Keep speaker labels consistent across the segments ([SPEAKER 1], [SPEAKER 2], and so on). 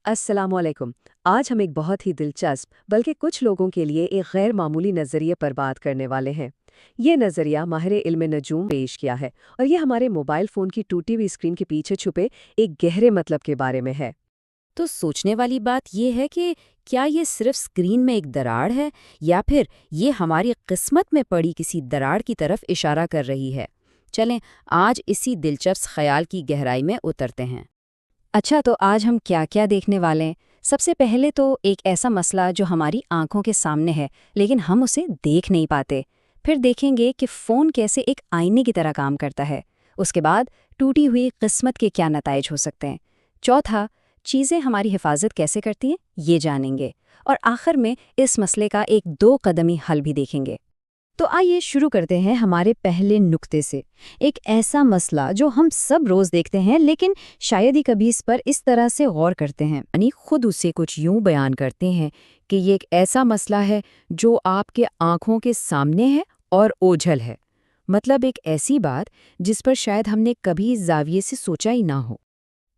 [SPEAKER 1] अस्सलाम वालेकुम। आज हम एक बहुत ही दिलचस्प बल्कि कुछ लोगों के लिए एक गैर मामूली नज़रिए पर बात करने वाले हैं। ये नज़रिया माहिर इल्म नजूम पेश किया है और ये हमारे मोबाइल फ़ोन की टूटी हुई स्क्रीन के पीछे छुपे एक गहरे मतलब के बारे में है।
[SPEAKER 2] तो सोचने वाली बात यह है कि क्या ये सिर्फ स्क्रीन में एक दरार है या फिर ये हमारी किस्मत में पड़ी किसी दरार की तरफ इशारा कर रही है। चलें आज इसी दिलचस्प ख्याल की गहराई में उतरते हैं।
[SPEAKER 3] अच्छा, तो आज हम क्या क्या देखने वाले हैं? सबसे पहले तो एक ऐसा मसला जो हमारी आंखों के सामने है लेकिन हम उसे देख नहीं पाते। फिर देखेंगे कि फ़ोन कैसे एक आईने की तरह काम करता है। उसके बाद टूटी हुई किस्मत के क्या नताइज हो सकते हैं। चौथा, चीज़ें हमारी हिफाजत कैसे करती हैं ये जानेंगे। और आखिर में इस मसले का एक दो कदमी हल भी देखेंगे। तो आइए शुरू करते हैं हमारे पहले नुक्ते से। एक ऐसा मसला जो हम सब रोज देखते हैं लेकिन शायद ही कभी इस पर इस तरह से गौर करते हैं।
[SPEAKER 2] यानी खुद उसे कुछ यूं बयान करते हैं कि ये एक ऐसा मसला है जो आपके आंखों के सामने है और ओझल है। मतलब एक ऐसी बात जिस पर शायद हमने कभी इस जाविये से सोचा ही ना हो।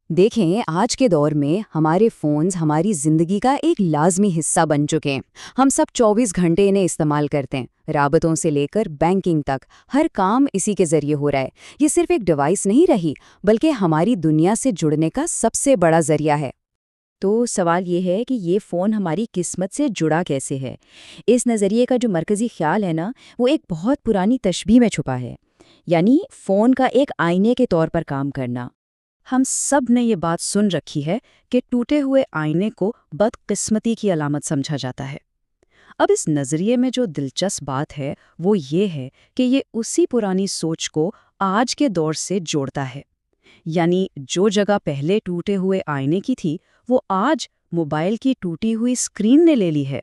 [SPEAKER 3] देखें, आज के दौर में हमारे फ़ोन्स हमारी ज़िंदगी का एक लाजमी हिस्सा बन चुके हैं। हम सब 24 घंटे इन्हें इस्तेमाल करते हैं। राबतों से लेकर बैंकिंग तक हर काम इसी के ज़रिए हो रहा है। ये सिर्फ एक डिवाइस नहीं रही बल्कि हमारी दुनिया से जुड़ने का सबसे बड़ा ज़रिया है।
[SPEAKER 2] तो सवाल ये है कि ये फ़ोन हमारी किस्मत से जुड़ा कैसे है। इस नज़रिए का जो मरकज़ी ख्याल है ना, वो एक बहुत पुरानी तशबीह में छुपा है। यानी फ़ोन का एक आईने के तौर पर काम करना। हम सब ने ये बात सुन रखी है कि टूटे हुए आईने को बदकिस्मती की अलामत समझा जाता है। अब इस नज़रिए में जो दिलचस्प बात है वो ये है कि ये उसी पुरानी सोच को आज के दौर से जोड़ता है। यानी जो जगह पहले टूटे हुए आईने की थी वो आज मोबाइल की टूटी हुई स्क्रीन ने ले ली है।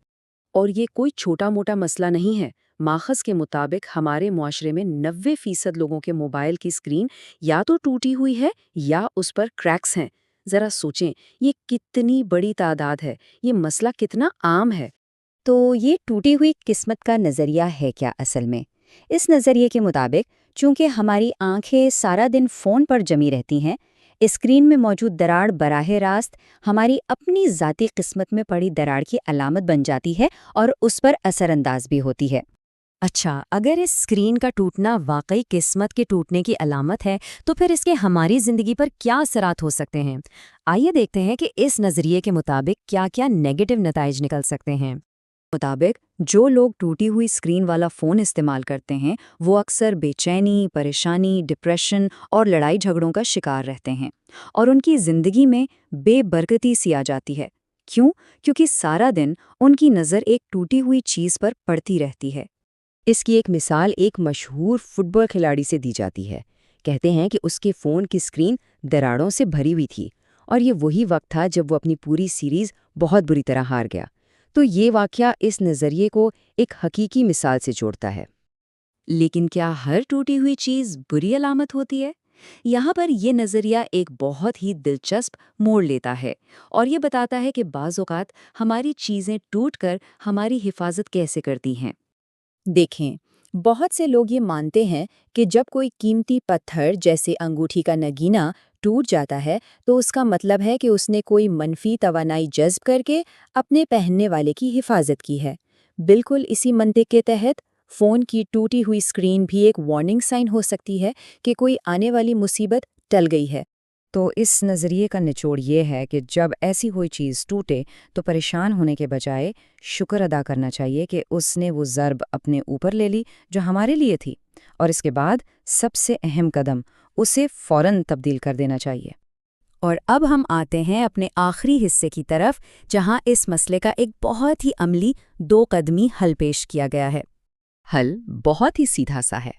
[SPEAKER 2] और ये कोई छोटा मोटा मसला नहीं है। माखज़ के मुताबिक हमारे मुआशरे में 90% लोगों के मोबाइल की स्क्रीन या तो टूटी हुई है या उस पर क्रैक्स हैं। ज़रा सोचें, ये कितनी बड़ी तादाद है, ये मसला कितना आम है।
[SPEAKER 3] तो ये टूटी हुई किस्मत का नज़रिया है क्या असल में? इस नज़रिए के मुताबिक चूंकि हमारी आंखें सारा दिन फ़ोन पर जमी रहती हैं, स्क्रीन में मौजूद दरार बराह रास्त हमारी अपनी ज़ाती किस्मत में पड़ी दरार की अलामत बन जाती है और उस पर असरअंदाज भी होती है।
[SPEAKER 2] अच्छा, अगर इस स्क्रीन का टूटना वाकई किस्मत के टूटने की अलामत है, तो फिर इसके हमारी ज़िंदगी पर क्या असरात हो सकते हैं? आइए देखते हैं कि इस नज़रिए के मुताबिक क्या-क्या नेगेटिव नताइज निकल सकते हैं।
[SPEAKER 3] मुताबिक जो लोग टूटी हुई स्क्रीन वाला फ़ोन इस्तेमाल करते हैं वो अक्सर बेचैनी, परेशानी, डिप्रेशन और लड़ाई झगड़ों का शिकार रहते हैं और उनकी ज़िंदगी में बेबरकती सी आ जाती है। क्यों? क्योंकि सारा दिन उनकी नज़र एक टूटी हुई चीज़ पर पड़ती रहती है।
[SPEAKER 2] इसकी एक मिसाल एक मशहूर फुटबॉल खिलाड़ी से दी जाती है। कहते हैं कि उसके फ़ोन की स्क्रीन दरारों से भरी हुई थी और ये वही वक्त था जब वो अपनी पूरी सीरीज़ बहुत बुरी तरह हार गया। तो ये वाक़या इस नज़रिए को एक हकीकी मिसाल से जोड़ता है। लेकिन क्या हर टूटी हुई चीज़ बुरी अलामत होती है? यहाँ पर ये नज़रिया एक बहुत ही दिलचस्प मोड़ लेता है और ये बताता है कि बाज़ औक़ात हमारी चीज़ें टूटकर हमारी हिफाजत कैसे करती हैं। देखें, बहुत से लोग ये मानते हैं कि जब कोई कीमती पत्थर जैसे अंगूठी का नगीना टूट जाता है तो उसका मतलब है कि उसने कोई मनफी तवानाई जज्ब करके अपने पहनने वाले की हिफाजत की है। बिल्कुल इसी मंतिक के तहत फ़ोन की टूटी हुई स्क्रीन भी एक वार्निंग साइन हो सकती है कि कोई आने वाली मुसीबत टल गई है। तो इस नज़रिए का निचोड़ ये है कि जब ऐसी कोई चीज़ टूटे तो परेशान होने के बजाय शुक्र अदा करना चाहिए कि उसने वो ज़र्ब अपने ऊपर ले ली जो हमारे लिए थी, और इसके बाद सबसे अहम कदम उसे फ़ौरन तब्दील कर देना चाहिए।
[SPEAKER 3] और अब हम आते हैं अपने आखिरी हिस्से की तरफ जहां इस मसले का एक बहुत ही अमली दो कदमी हल पेश किया गया है।
[SPEAKER 2] हल बहुत ही सीधा सा है।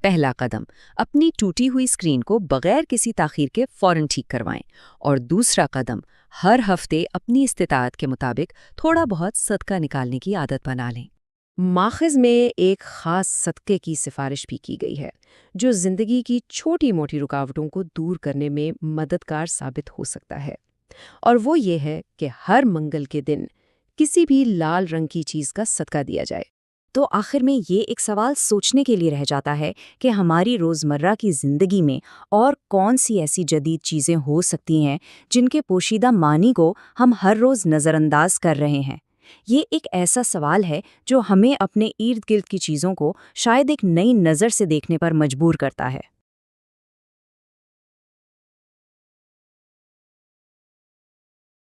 [SPEAKER 2] पहला कदम, अपनी टूटी हुई स्क्रीन को बगैर किसी ताख़ीर के फ़ौरन ठीक करवाएं। और दूसरा कदम, हर हफ्ते अपनी इस्तिताअत के मुताबिक थोड़ा बहुत सदका निकालने की आदत बना लें। माखज़ में एक ख़ास सदक़े की सिफारिश भी की गई है जो ज़िंदगी की छोटी मोटी रुकावटों को दूर करने में मददगार साबित हो सकता है। और वो ये है कि हर मंगल के दिन किसी भी लाल रंग की चीज़ का सदका दिया जाए। تو آخر میں یہ ایک سوال سوچنے کے لیے رہ جاتا ہے کہ ہماری روزمرہ کی زندگی میں اور کون سی ایسی جدید چیزیں ہو سکتی ہیں جن کے پوشیدہ معنی کو ہم ہر روز نظر انداز کر رہے ہیں۔ یہ ایک ایسا سوال ہے جو ہمیں اپنے ارد گرد کی چیزوں کو شاید ایک نئی نظر سے دیکھنے پر مجبور کرتا ہے۔